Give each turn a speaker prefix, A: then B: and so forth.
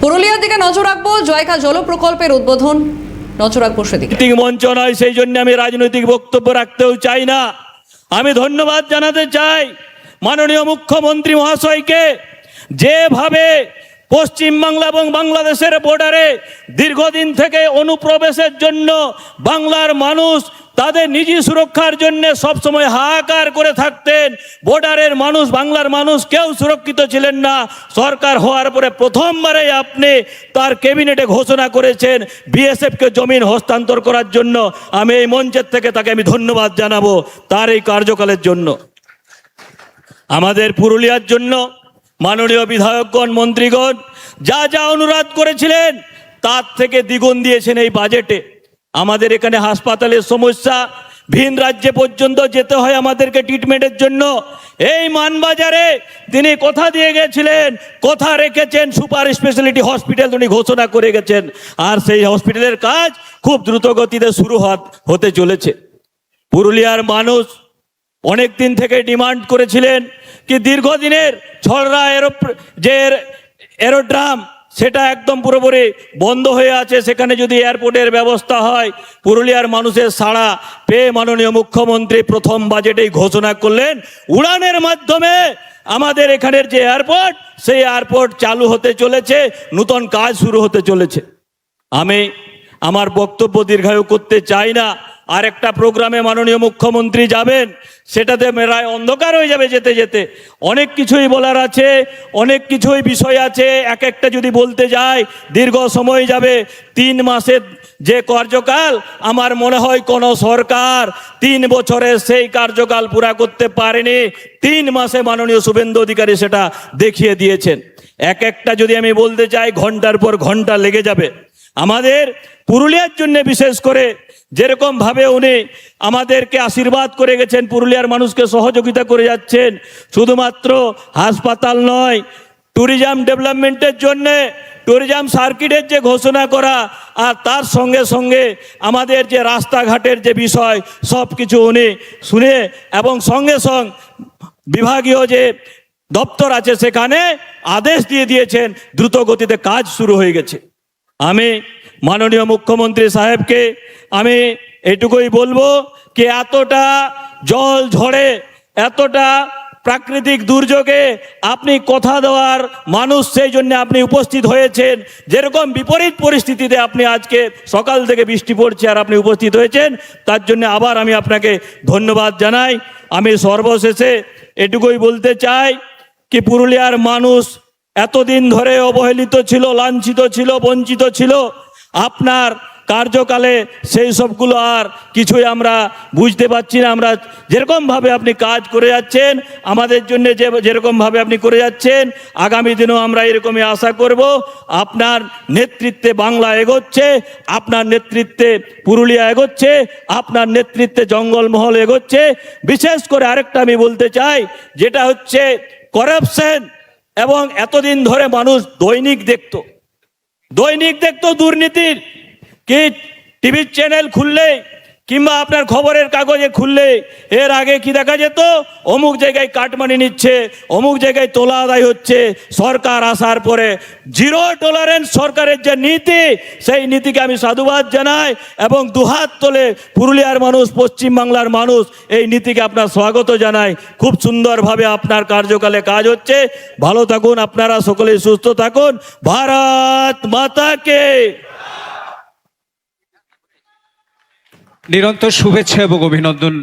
A: পুরুলিয়ার দিকে নজর রাখবো, জয়কা জল প্রকল্পের উদ্বোধন নজর রাখবো সেদিকে।
B: রাজনৈতিক মঞ্চ নয়, সেই জন্য আমি রাজনৈতিক বক্তব্য রাখতেও চাই না। আমি ধন্যবাদ জানাতে চাই মাননীয় মুখ্যমন্ত্রী মহাশয়কে, যেভাবে পশ্চিমবাংলা এবং বাংলাদেশের বর্ডারে দীর্ঘদিন থেকে অনুপ্রবেশের জন্য বাংলার মানুষ তাদের নিজি সুরক্ষার জন্য সবসময় হাহাকার করে থাকতেন। বর্ডারের মানুষ, বাংলার মানুষ কেউ সুরক্ষিত ছিলেন না। সরকার হওয়ার পরে প্রথমবারে আপনি তার ক্যাবিনেটে ঘোষণা করেছেন বিএসএফকে জমিন হস্তান্তর করার জন্য। আমি এই মঞ্চের থেকে তাকে আমি ধন্যবাদ জানাবো তার এই কার্যকালের জন্য। আমাদের পুরুলিয়ার জন্য মাননীয় বিধায়কগণ, মন্ত্রীগণ যা যা অনুরোধ করেছিলেন তার থেকে দ্বিগুণ দিয়েছেন এই বাজেটে। আমাদের এখানে হাসপাতালের সমস্যা, ভিন রাজ্যে পর্যন্ত যেতে হয় আমাদেরকে ট্রিটমেন্টের জন্য। এই মানবাজারে তিনি কথা দিয়ে গেছিলেন, কথা রেখেছেন, সুপার স্পেশালিটি হসপিটাল উনি ঘোষণা করে গেছেন। আর সেই হসপিটালের কাজ খুব দ্রুত গতিতে শুরু হতে চলেছে। পুরুলিয়ার মানুষ অনেক দিন থেকে ডিমান্ড করেছিলেন কি দীর্ঘদিনের ছড়রা যে এরোড্রাম সেটা একদম পুরোপুরি বন্ধ হয়ে আছে, সেখানে যদি এয়ারপোর্টের ব্যবস্থা হয়। পুরুলিয়ার মানুষের সাড়া পেয়ে মাননীয় মুখ্যমন্ত্রী প্রথম বাজেটেই ঘোষণা করলেন উড়ানের মাধ্যমে আমাদের এখানের যে এয়ারপোর্ট, সেই এয়ারপোর্ট চালু হতে চলেছে, নতুন কাজ শুরু হতে চলেছে। আমি আমার বক্তব্য দীর্ঘায়ু করতে চাই না। আর একটা প্রোগ্রামে মাননীয় মুখ্যমন্ত্রী যাবেন, সেটাতে মেরায় অন্ধকার হয়ে যাবে যেতে যেতে। অনেক কিছুই বলার আছে, অনেক কিছুই বিষয় আছে, এক একটা যদি বলতে যাই দীর্ঘ সময় যাবে। 3 মাসের যে কার্যকাল, আমার মনে হয় কোনো সরকার 3 বছরে সেই কার্যকাল পুরা করতে পারেনি। 3 মাসে মাননীয় শুভেন্দু অধিকারী সেটা দেখিয়ে দিয়েছেন। এক একটা যদি আমি বলতে চাই ঘন্টার পর ঘন্টা লেগে যাবে। আমাদের পুরুলিয়ার জন্য বিশেষ করে যেরকম ভাবে উনি আমাদেরকে আশীর্বাদ করে গেছেন, পুরুলিয়ার মানুষকে সহযোগিতা করে যাচ্ছেন, শুধুমাত্র হাসপাতাল নয়, ট্যুরিজম ডেভেলপমেন্টের জন্য ট্যুরিজম সার্কিটের যে ঘোষণা করা, আর তার সঙ্গে সঙ্গে আমাদের যে রাস্তাঘাটের যে বিষয় সব কিছু উনি শুনে এবং সঙ্গে সঙ্গে বিভাগীয় যে দপ্তর আছে সেখানে আদেশ দিয়ে দিয়েছেন, দ্রুত গতিতে কাজ শুরু হয়ে গেছে। আমি মাননীয় মুখ্যমন্ত্রী সাহেবকে আমি এটুকুই বলবো কি এতটা জল ঝড়ে, এতটা প্রাকৃতিক দুর্যোগে আপনি কথা দেওয়ার মানুষ, সেই জন্য আপনি উপস্থিত হয়েছেন। যেরকম বিপরীত পরিস্থিতিতে আপনি আজকে সকাল থেকে বৃষ্টি পড়ছে আর আপনি উপস্থিত হয়েছেন, তার জন্য আবার আমি আপনাকে ধন্যবাদ জানাই। আমি সর্বশেষে এটুকুই বলতে চাই কি পুরুলিয়ার মানুষ এতদিন ধরে অবহেলিত ছিল, লাঞ্ছিত ছিল, বঞ্চিত ছিল। আপনার কার্যকালে সেই সবগুলো আর কিছুই আমরা বুঝতে পারছি না। আমরা যেরকমভাবে আপনি কাজ করে যাচ্ছেন, আমাদের জন্য যেরকমভাবে আপনি করে যাচ্ছেন, আগামী দিনেও আমরা এরকমই আশা করব। আপনার নেতৃত্বে বাংলা এগোচ্ছে, আপনার নেতৃত্বে পুরুলিয়া এগোচ্ছে, আপনার নেতৃত্বে জঙ্গলমহল এগোচ্ছে। বিশেষ করে আরেকটা আমি বলতে চাই, যেটা হচ্ছে করাপশন। এবং এতদিন ধরে মানুষ দৈনিক দেখতো দুর্নীতির, কি টিভির চ্যানেল খুললে কিংবা আপনার খবরের কাগজে খুললে এর আগে কি দেখা যেত, অমুক জায়গায় কাটমানি নিচ্ছে, অমুক জায়গায় তোলা আদায় হচ্ছে। সরকার আসার পরে জিরো টলারেন্স সরকারের যে নীতি, সেই নীতিকে আমি সাধুবাদ জানাই এবং দুহাত তোলে পুরুলিয়ার মানুষ, পশ্চিমবাংলার মানুষ এই নীতিকে আপনার স্বাগত জানাই। খুব সুন্দরভাবে আপনার কার্যকালে কাজ হচ্ছে। ভালো থাকুন আপনারা, সকলেই সুস্থ থাকুন। ভারত মাতাকে
C: নিরন্তর শুভেচ্ছা এবং অভিনন্দন